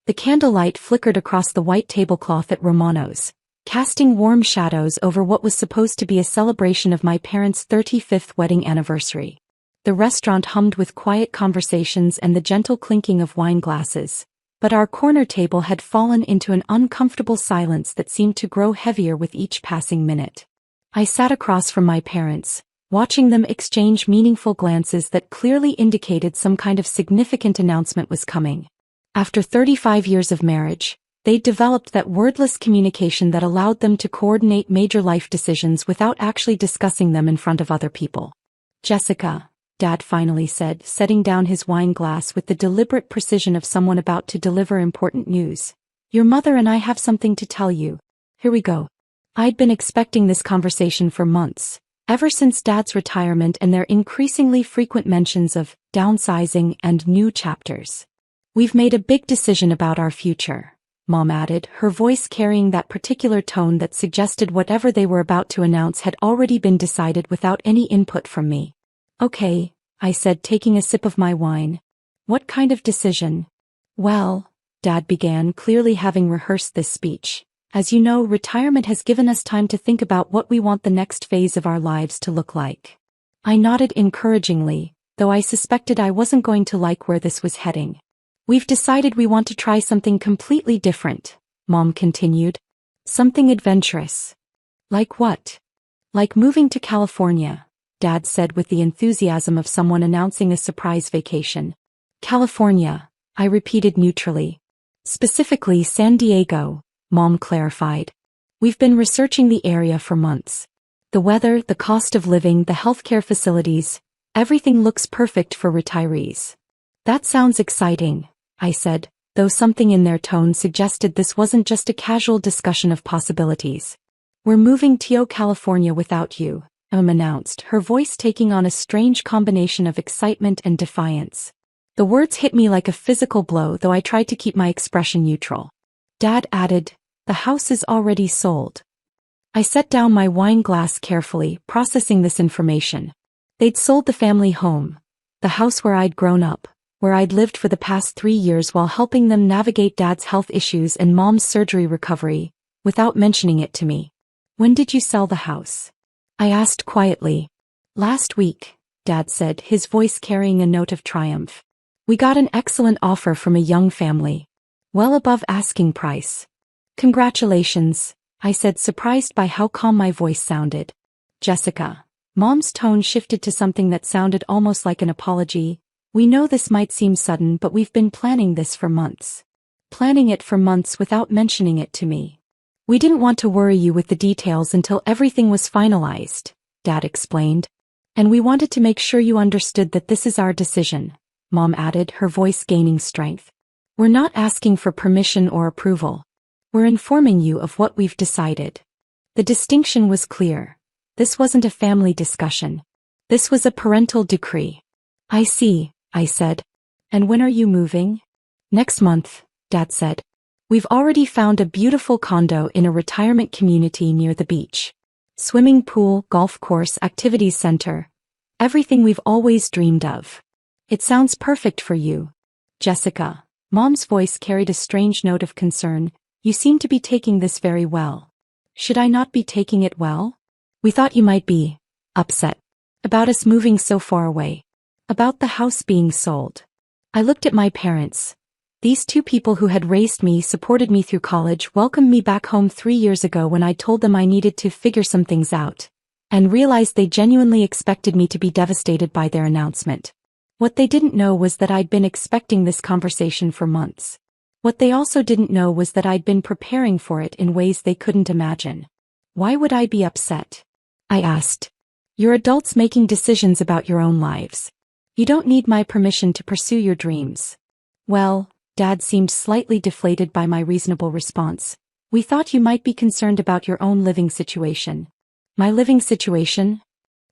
The candlelight flickered across the white tablecloth at Romano's, casting warm shadows over what was supposed to be a celebration of my parents' 35th wedding anniversary. The restaurant hummed with quiet conversations and the gentle clinking of wine glasses, but our corner table had fallen into an uncomfortable silence that seemed to grow heavier with each passing minute. I sat across from my parents, watching them exchange meaningful glances that clearly indicated some kind of significant announcement was coming. After 35 years of marriage, they'd developed that wordless communication that allowed them to coordinate major life decisions without actually discussing them in front of other people. "Jessica," Dad finally said, setting down his wine glass with the deliberate precision of someone about to deliver important news. "Your mother and I have something to tell you. Here we go." I'd been expecting this conversation for months, ever since Dad's retirement and their increasingly frequent mentions of downsizing and new chapters. "We've made a big decision about our future," Mom added, her voice carrying that particular tone that suggested whatever they were about to announce had already been decided without any input from me. "Okay," I said, taking a sip of my wine. "What kind of decision?" "Well," Dad began, clearly having rehearsed this speech, "as you know, retirement has given us time to think about what we want the next phase of our lives to look like." I nodded encouragingly, though I suspected I wasn't going to like where this was heading. "We've decided we want to try something completely different," Mom continued. "Something adventurous." "Like what?" "Like moving to California," Dad said with the enthusiasm of someone announcing a surprise vacation. "California," I repeated neutrally. "Specifically San Diego," Mom clarified. "We've been researching the area for months. The weather, the cost of living, the healthcare facilities, everything looks perfect for retirees." "That sounds exciting," I said, though something in their tone suggested this wasn't just a casual discussion of possibilities. "We're moving to California without you," announced, her voice taking on a strange combination of excitement and defiance. The words hit me like a physical blow, though I tried to keep my expression neutral. Dad added, "The house is already sold." I set down my wine glass carefully, processing this information. They'd sold the family home, the house where I'd grown up, where I'd lived for the past 3 years while helping them navigate Dad's health issues and Mom's surgery recovery, without mentioning it to me. "When did you sell the house?" I asked quietly. "Last week," Dad said, his voice carrying a note of triumph. "We got an excellent offer from a young family. Well above asking price." "Congratulations," I said, surprised by how calm my voice sounded. "Jessica." Mom's tone shifted to something that sounded almost like an apology. "We know this might seem sudden, but we've been planning this for months. Planning it for months without mentioning it to me. We didn't want to worry you with the details until everything was finalized," Dad explained. "And we wanted to make sure you understood that this is our decision," Mom added, her voice gaining strength. "We're not asking for permission or approval. We're informing you of what we've decided." The distinction was clear. This wasn't a family discussion. This was a parental decree. "I see," I said. "And when are you moving?" "Next month," Dad said. "We've already found a beautiful condo in a retirement community near the beach. Swimming pool, golf course, activities center. Everything we've always dreamed of. It sounds perfect for you, Jessica." Mom's voice carried a strange note of concern. "You seem to be taking this very well." "Should I not be taking it well?" "We thought you might be upset about us moving so far away. About the house being sold." I looked at my parents. These two people who had raised me, supported me through college, welcomed me back home 3 years ago when I told them I needed to figure some things out, and realized they genuinely expected me to be devastated by their announcement. What they didn't know was that I'd been expecting this conversation for months. What they also didn't know was that I'd been preparing for it in ways they couldn't imagine. "Why would I be upset?" I asked. "You're adults making decisions about your own lives. You don't need my permission to pursue your dreams." "Well," Dad seemed slightly deflated by my reasonable response, "we thought you might be concerned about your own living situation." "My living situation?"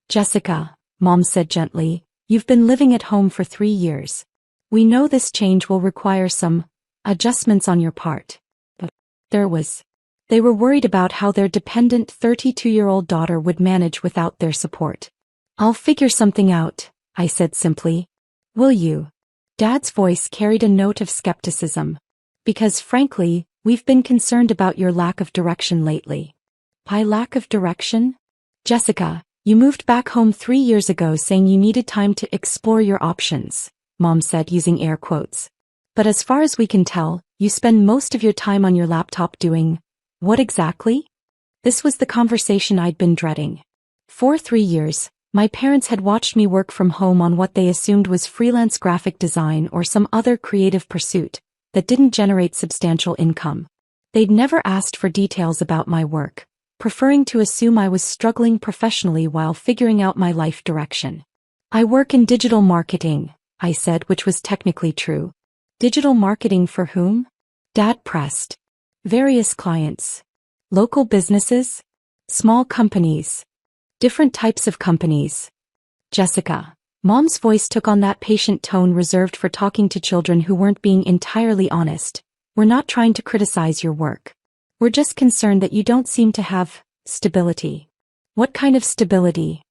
"Jessica," Mom said gently, "you've been living at home for 3 years. We know this change will require some adjustments on your part." But they were worried about how their dependent 32-year-old daughter would manage without their support. "I'll figure something out," I said simply. "Will you?" Dad's voice carried a note of skepticism. Because frankly, we've been concerned about your lack of direction lately. My lack of direction? Jessica, you moved back home 3 years ago saying you needed time to explore your options, Mom said using air quotes. But as far as we can tell, you spend most of your time on your laptop doing, what exactly? This was the conversation I'd been dreading. For 3 years, my parents had watched me work from home on what they assumed was freelance graphic design or some other creative pursuit that didn't generate substantial income. They'd never asked for details about my work, preferring to assume I was struggling professionally while figuring out my life direction. I work in digital marketing, I said, which was technically true. Digital marketing for whom? Dad pressed. Various clients. Local businesses? Small companies. Different types of companies. Jessica. Mom's voice took on that patient tone reserved for talking to children who weren't being entirely honest. We're not trying to criticize your work. We're just concerned that you don't seem to have stability. What kind of stability?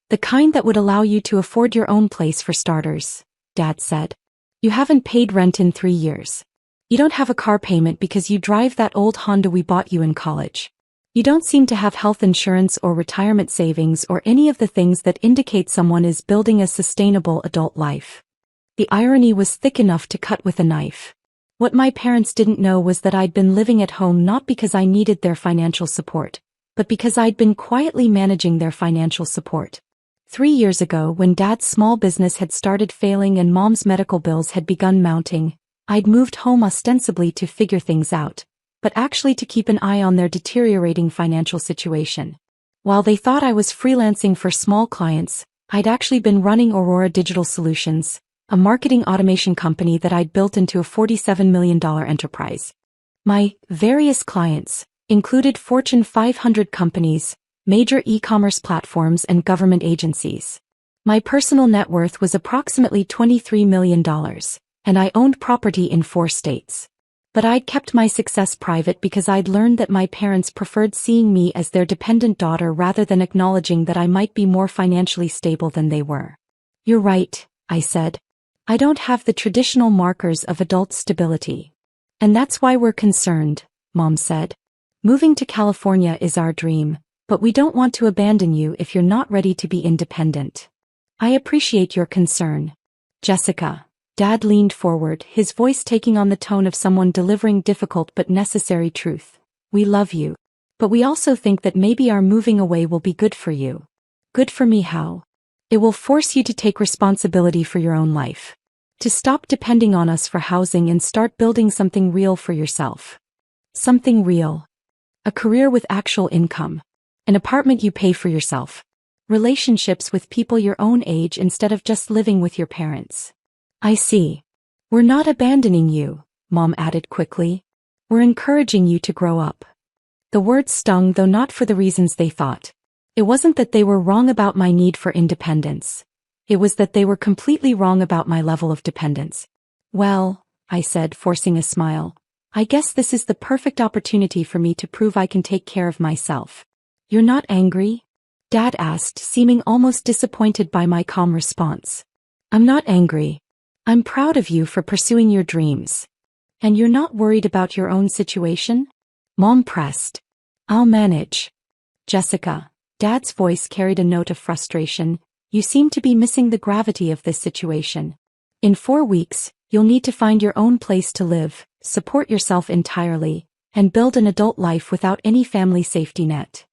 The kind that would allow you to afford your own place for starters, Dad said. You haven't paid rent in 3 years. You don't have a car payment because you drive that old Honda we bought you in college. You don't seem to have health insurance or retirement savings or any of the things that indicate someone is building a sustainable adult life. The irony was thick enough to cut with a knife. What my parents didn't know was that I'd been living at home not because I needed their financial support, but because I'd been quietly managing their financial support. 3 years ago, when Dad's small business had started failing and Mom's medical bills had begun mounting, I'd moved home ostensibly to figure things out, but actually to keep an eye on their deteriorating financial situation. While they thought I was freelancing for small clients, I'd actually been running Aurora Digital Solutions, a marketing automation company that I'd built into a $47 million enterprise. My various clients included Fortune 500 companies, major e-commerce platforms, and government agencies. My personal net worth was approximately $23 million, and I owned property in 4 states. But I'd kept my success private because I'd learned that my parents preferred seeing me as their dependent daughter rather than acknowledging that I might be more financially stable than they were. You're right, I said. I don't have the traditional markers of adult stability. And that's why we're concerned, Mom said. Moving to California is our dream, but we don't want to abandon you if you're not ready to be independent. I appreciate your concern. Jessica. Dad leaned forward, his voice taking on the tone of someone delivering difficult but necessary truth. We love you. But we also think that maybe our moving away will be good for you. Good for me how? It will force you to take responsibility for your own life. To stop depending on us for housing and start building something real for yourself. Something real. A career with actual income. An apartment you pay for yourself. Relationships with people your own age instead of just living with your parents. I see. We're not abandoning you, Mom added quickly. We're encouraging you to grow up. The words stung, though not for the reasons they thought. It wasn't that they were wrong about my need for independence. It was that they were completely wrong about my level of dependence. Well, I said, forcing a smile, I guess this is the perfect opportunity for me to prove I can take care of myself. You're not angry? Dad asked, seeming almost disappointed by my calm response. I'm not angry. I'm proud of you for pursuing your dreams. And you're not worried about your own situation? Mom pressed. I'll manage. Jessica. Dad's voice carried a note of frustration. You seem to be missing the gravity of this situation. In 4 weeks, you'll need to find your own place to live, support yourself entirely, and build an adult life without any family safety net.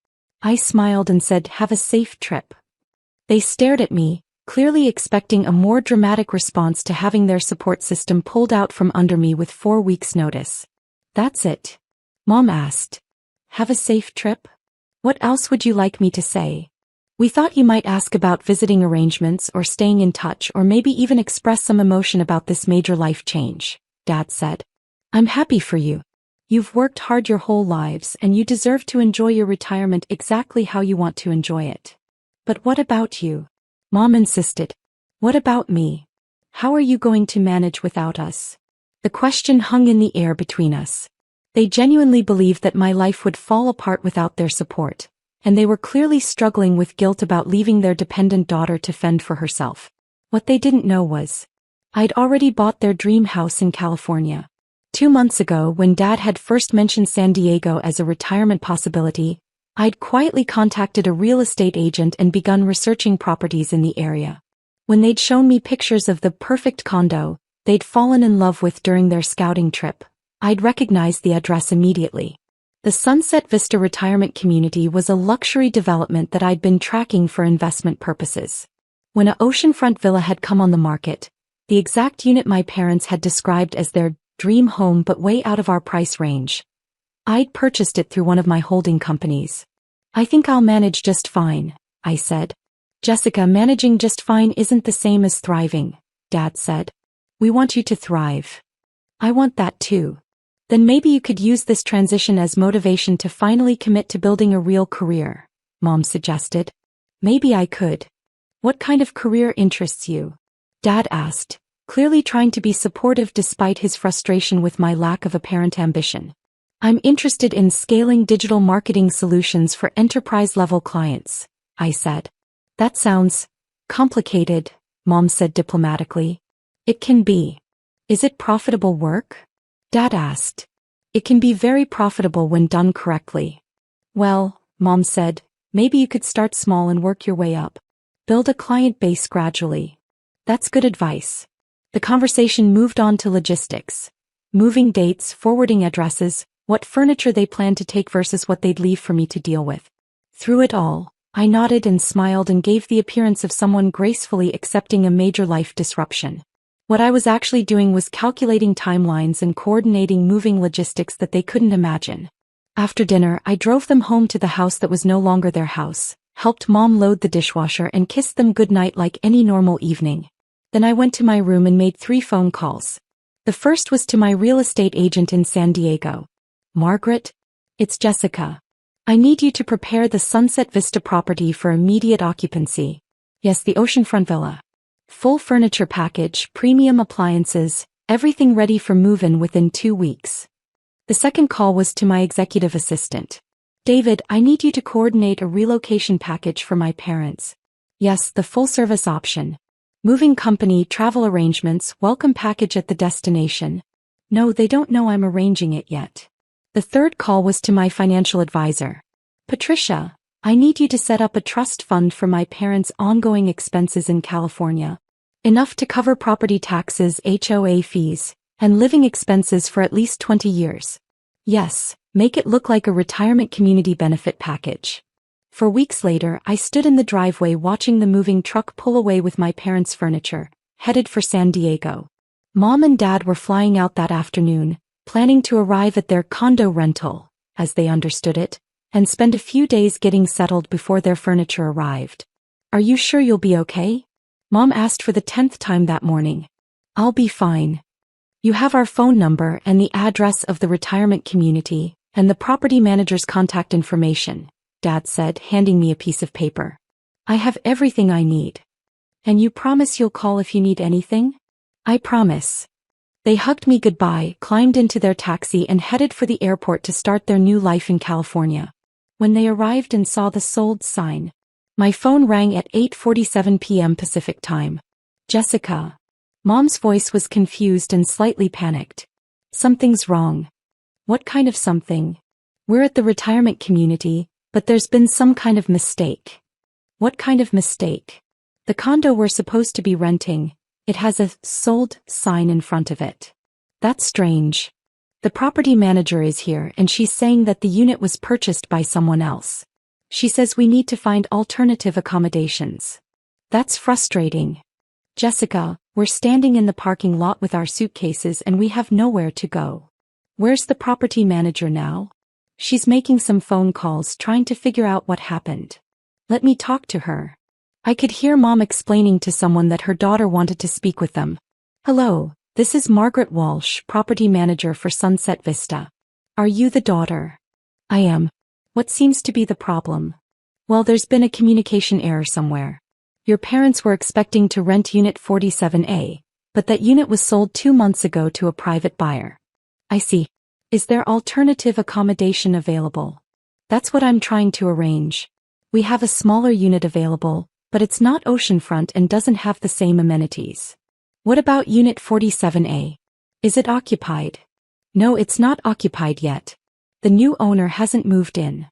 I smiled and said, have a safe trip. They stared at me, clearly expecting a more dramatic response to having their support system pulled out from under me with 4 weeks' notice. That's it? Mom asked. Have a safe trip? What else would you like me to say? We thought you might ask about visiting arrangements or staying in touch or maybe even express some emotion about this major life change, Dad said. I'm happy for you. You've worked hard your whole lives and you deserve to enjoy your retirement exactly how you want to enjoy it. But what about you? Mom insisted. What about me? How are you going to manage without us? The question hung in the air between us. They genuinely believed that my life would fall apart without their support, and they were clearly struggling with guilt about leaving their dependent daughter to fend for herself. What they didn't know was, I'd already bought their dream house in California. 2 months ago, when Dad had first mentioned San Diego as a retirement possibility, I'd quietly contacted a real estate agent and begun researching properties in the area. When they'd shown me pictures of the perfect condo they'd fallen in love with during their scouting trip, I'd recognized the address immediately. The Sunset Vista Retirement Community was a luxury development that I'd been tracking for investment purposes. When an oceanfront villa had come on the market, the exact unit my parents had described as their dream home but way out of our price range, I'd purchased it through one of my holding companies. "I think I'll manage just fine," I said. "Jessica, managing just fine isn't the same as thriving," Dad said. "We want you to thrive." "I want that too." "Then maybe you could use this transition as motivation to finally commit to building a real career," Mom suggested. "Maybe I could." "What kind of career interests you?" Dad asked, clearly trying to be supportive despite his frustration with my lack of apparent ambition. "I'm interested in scaling digital marketing solutions for enterprise-level clients," I said. "That sounds complicated," Mom said diplomatically. "It can be." "Is it profitable work?" Dad asked. "It can be very profitable when done correctly." "Well," Mom said, "maybe you could start small and work your way up. Build a client base gradually." "That's good advice." The conversation moved on to logistics. Moving dates, forwarding addresses, what furniture they planned to take versus what they'd leave for me to deal with. Through it all, I nodded and smiled and gave the appearance of someone gracefully accepting a major life disruption. What I was actually doing was calculating timelines and coordinating moving logistics that they couldn't imagine. After dinner, I drove them home to the house that was no longer their house, helped Mom load the dishwasher and kissed them goodnight like any normal evening. Then I went to my room and made 3 phone calls. The first was to my real estate agent in San Diego. "Margaret, it's Jessica. I need you to prepare the Sunset Vista property for immediate occupancy." "Yes, the oceanfront villa. Full furniture package, premium appliances, everything ready for move-in within 2 weeks." The second call was to my executive assistant. "David, I need you to coordinate a relocation package for my parents." "Yes, the full-service option. Moving company, travel arrangements, welcome package at the destination." "No, they don't know I'm arranging it yet." The third call was to my financial advisor. "Patricia, I need you to set up a trust fund for my parents' ongoing expenses in California. Enough to cover property taxes, HOA fees, and living expenses for at least 20 years. Yes, make it look like a retirement community benefit package." For weeks later, I stood in the driveway watching the moving truck pull away with my parents' furniture, headed for San Diego. Mom and Dad were flying out that afternoon, planning to arrive at their condo rental, as they understood it, and spend a few days getting settled before their furniture arrived. "Are you sure you'll be okay?" Mom asked for the 10th time that morning. "I'll be fine. You have our phone number and the address of the retirement community, and the property manager's contact information," Dad said, handing me a piece of paper. "I have everything I need." "And you promise you'll call if you need anything?" "I promise." They hugged me goodbye, climbed into their taxi and headed for the airport to start their new life in California. When they arrived and saw the sold sign, my phone rang at 8:47 p.m. Pacific time. "Jessica." Mom's voice was confused and slightly panicked. "Something's wrong." "What kind of something?" "We're at the retirement community, but there's been some kind of mistake." "What kind of mistake?" "The condo we're supposed to be renting, it has a sold sign in front of it." "That's strange. The property manager is here and she's saying that the unit was purchased by someone else. She says we need to find alternative accommodations." "That's frustrating." "Jessica, we're standing in the parking lot with our suitcases and we have nowhere to go." "Where's the property manager now?" "She's making some phone calls trying to figure out what happened." "Let me talk to her." I could hear Mom explaining to someone that her daughter wanted to speak with them. "Hello, this is Margaret Walsh, property manager for Sunset Vista. Are you the daughter?" "I am." "What seems to be the problem?" "Well, there's been a communication error somewhere. Your parents were expecting to rent Unit 47A, but that unit was sold 2 months ago to a private buyer." "I see. Is there alternative accommodation available?" "That's what I'm trying to arrange. We have a smaller unit available, but it's not oceanfront and doesn't have the same amenities." "What about Unit 47A? Is it occupied?" No, it's not occupied yet. The new owner hasn't moved in.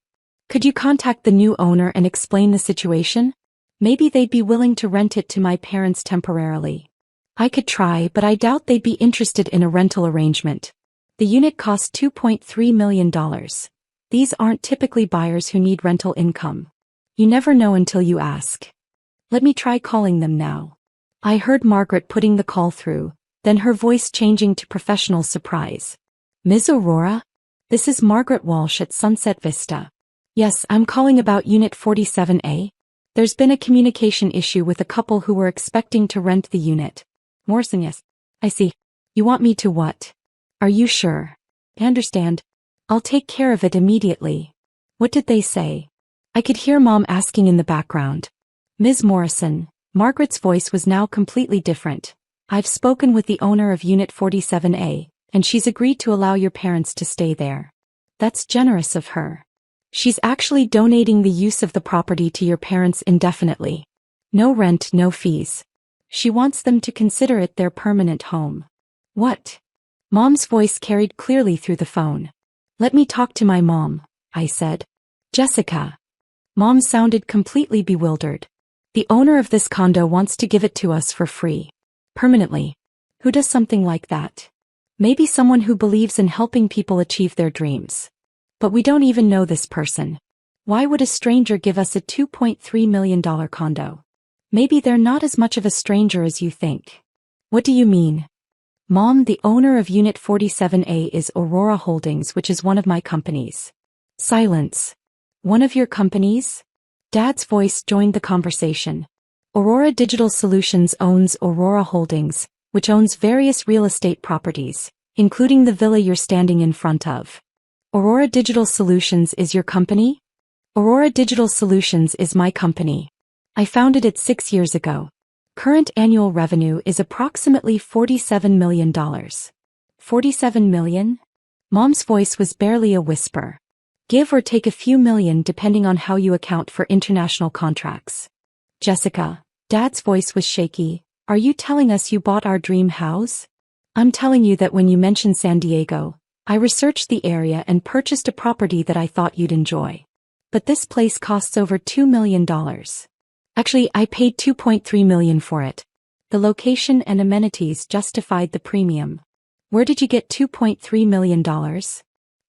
Could you contact the new owner and explain the situation? Maybe they'd be willing to rent it to my parents temporarily. I could try, but I doubt they'd be interested in a rental arrangement. The unit cost $2.3 million. These aren't typically buyers who need rental income. You never know until you ask. Let me try calling them now. I heard Margaret putting the call through, then her voice changing to professional surprise. Ms. Aurora? This is Margaret Walsh at Sunset Vista. Yes, I'm calling about Unit 47A. There's been a communication issue with a couple who were expecting to rent the unit. Morrison, yes. I see. You want me to what? Are you sure? I understand. I'll take care of it immediately. What did they say? I could hear Mom asking in the background. Ms. Morrison, Margaret's voice was now completely different. I've spoken with the owner of Unit 47A, and she's agreed to allow your parents to stay there. That's generous of her. She's actually donating the use of the property to your parents indefinitely. No rent, no fees. She wants them to consider it their permanent home. What? Mom's voice carried clearly through the phone. Let me talk to my mom, I said. Jessica. Mom sounded completely bewildered. The owner of this condo wants to give it to us for free. Permanently. Who does something like that? Maybe someone who believes in helping people achieve their dreams. But we don't even know this person. Why would a stranger give us a $2.3 million condo? Maybe they're not as much of a stranger as you think. What do you mean? Mom, the owner of Unit 47A is Aurora Holdings, which is one of my companies. Silence. One of your companies? Dad's voice joined the conversation. Aurora Digital Solutions owns Aurora Holdings, which owns various real estate properties, including the villa you're standing in front of. Aurora Digital Solutions is your company? Aurora Digital Solutions is my company. I founded it 6 years ago. Current annual revenue is approximately $47 million. $47 million? Mom's voice was barely a whisper. Give or take a few million depending on how you account for international contracts. Jessica, Dad's voice was shaky. Are you telling us you bought our dream house? I'm telling you that when you mentioned San Diego, I researched the area and purchased a property that I thought you'd enjoy. But this place costs over $2 million. Actually, I paid $2.3 million for it. The location and amenities justified the premium. Where did you get $2.3 million?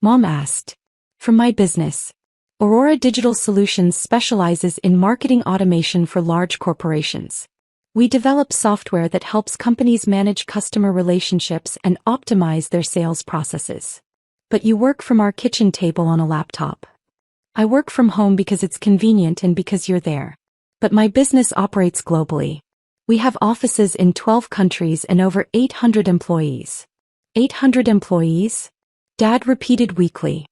Mom asked. From my business. Aurora Digital Solutions specializes in marketing automation for large corporations. We develop software that helps companies manage customer relationships and optimize their sales processes. But you work from our kitchen table on a laptop. I work from home because it's convenient and because you're there. But my business operates globally. We have offices in 12 countries and over 800 employees. 800 employees? Dad repeated weakly.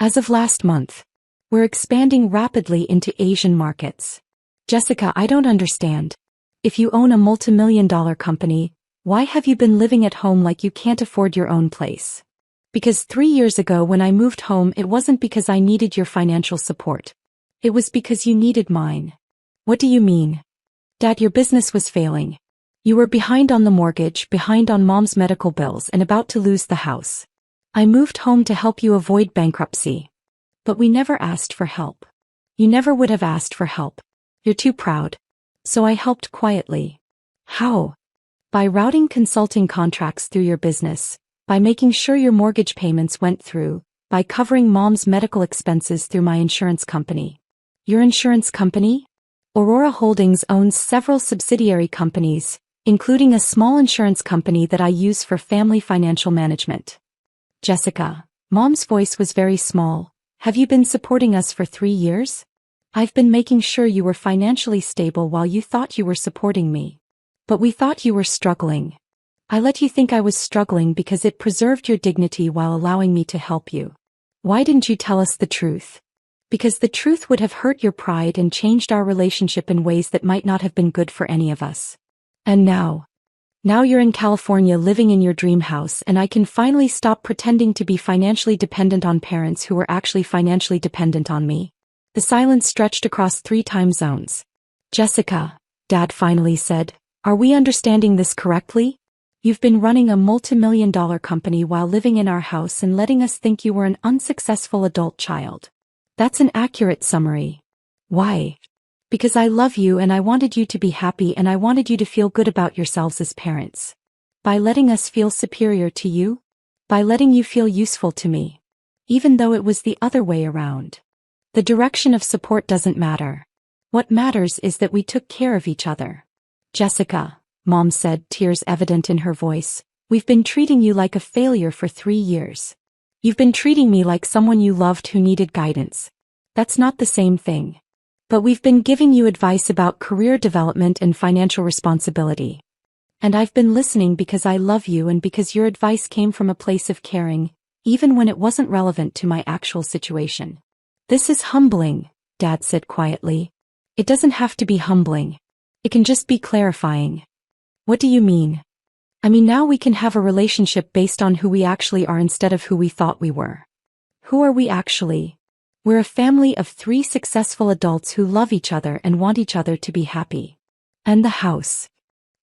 As of last month. We're expanding rapidly into Asian markets. Jessica, I don't understand. If you own a multi-million-dollar company, why have you been living at home like you can't afford your own place? Because 3 years ago when I moved home, it wasn't because I needed your financial support. It was because you needed mine. What do you mean? Dad, your business was failing. You were behind on the mortgage, behind on Mom's medical bills, and about to lose the house. I moved home to help you avoid bankruptcy. But we never asked for help. You never would have asked for help. You're too proud. So I helped quietly. How? By routing consulting contracts through your business, by making sure your mortgage payments went through, by covering Mom's medical expenses through my insurance company. Your insurance company? Aurora Holdings owns several subsidiary companies, including a small insurance company that I use for family financial management. Jessica, Mom's voice was very small. Have you been supporting us for 3 years? I've been making sure you were financially stable while you thought you were supporting me. But we thought you were struggling. I let you think I was struggling because it preserved your dignity while allowing me to help you. Why didn't you tell us the truth? Because the truth would have hurt your pride and changed our relationship in ways that might not have been good for any of us. And now you're in California living in your dream house, and I can finally stop pretending to be financially dependent on parents who were actually financially dependent on me. The silence stretched across 3 time zones. Jessica, Dad finally said, are we understanding this correctly? You've been running a multi-million-dollar company while living in our house and letting us think you were an unsuccessful adult child. That's an accurate summary. Why? Because I love you and I wanted you to be happy and I wanted you to feel good about yourselves as parents. By letting us feel superior to you? By letting you feel useful to me. Even though it was the other way around. The direction of support doesn't matter. What matters is that we took care of each other. Jessica, Mom said, tears evident in her voice, we've been treating you like a failure for 3 years. You've been treating me like someone you loved who needed guidance. That's not the same thing. But we've been giving you advice about career development and financial responsibility. And I've been listening because I love you and because your advice came from a place of caring, even when it wasn't relevant to my actual situation. This is humbling, Dad said quietly. It doesn't have to be humbling. It can just be clarifying. What do you mean? I mean, now we can have a relationship based on who we actually are instead of who we thought we were. Who are we actually? We're a family of 3 successful adults who love each other and want each other to be happy. And the house?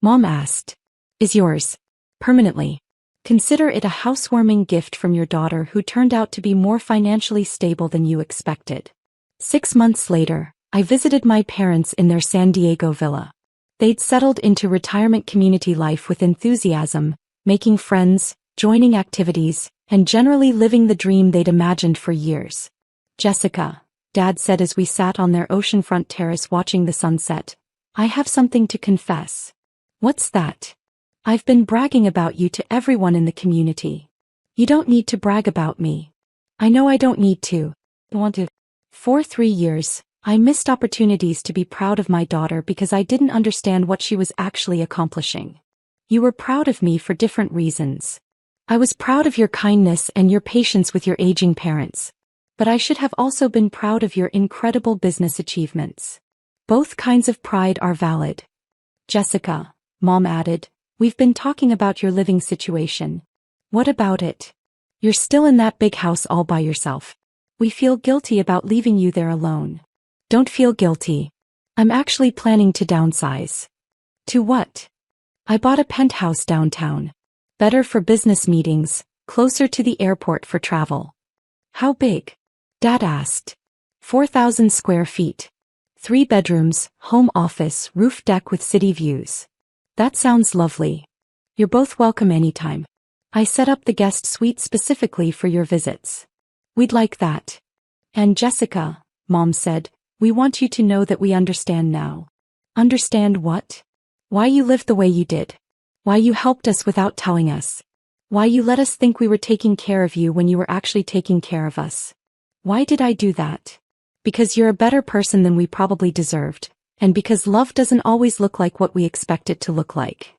Mom asked. Is yours. Permanently. Consider it a housewarming gift from your daughter who turned out to be more financially stable than you expected. 6 months later, I visited my parents in their San Diego villa. They'd settled into retirement community life with enthusiasm, making friends, joining activities, and generally living the dream they'd imagined for years. Jessica, Dad said as we sat on their oceanfront terrace watching the sunset, I have something to confess. What's that? I've been bragging about you to everyone in the community. You don't need to brag about me. I know I don't need to. Want to. For 3 years, I missed opportunities to be proud of my daughter because I didn't understand what she was actually accomplishing. You were proud of me for different reasons. I was proud of your kindness and your patience with your aging parents. But I should have also been proud of your incredible business achievements. Both kinds of pride are valid. Jessica, Mom added, we've been talking about your living situation. What about it? You're still in that big house all by yourself. We feel guilty about leaving you there alone. Don't feel guilty. I'm actually planning to downsize. To what? I bought a penthouse downtown. Better for business meetings, closer to the airport for travel. How big? Dad asked. 4,000 square feet. 3 bedrooms, home office, roof deck with city views. That sounds lovely. You're both welcome anytime. I set up the guest suite specifically for your visits. We'd like that. And Jessica, Mom said, we want you to know that we understand now. Understand what? Why you lived the way you did. Why you helped us without telling us. Why you let us think we were taking care of you when you were actually taking care of us. Why did I do that? Because you're a better person than we probably deserved. And because love doesn't always look like what we expect it to look like.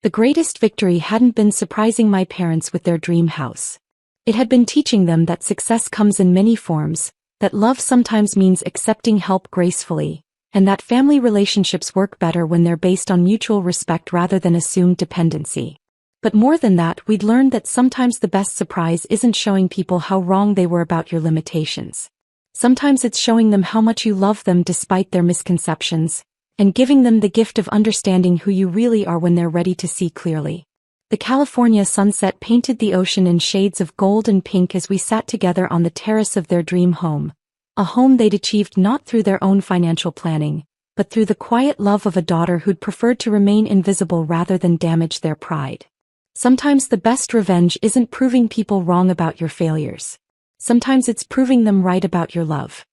The greatest victory hadn't been surprising my parents with their dream house. It had been teaching them that success comes in many forms, that love sometimes means accepting help gracefully, and that family relationships work better when they're based on mutual respect rather than assumed dependency. But more than that, we'd learned that sometimes the best surprise isn't showing people how wrong they were about your limitations. Sometimes it's showing them how much you love them despite their misconceptions, and giving them the gift of understanding who you really are when they're ready to see clearly. The California sunset painted the ocean in shades of gold and pink as we sat together on the terrace of their dream home, a home they'd achieved not through their own financial planning, but through the quiet love of a daughter who'd preferred to remain invisible rather than damage their pride. Sometimes the best revenge isn't proving people wrong about your failures. Sometimes it's proving them right about your love.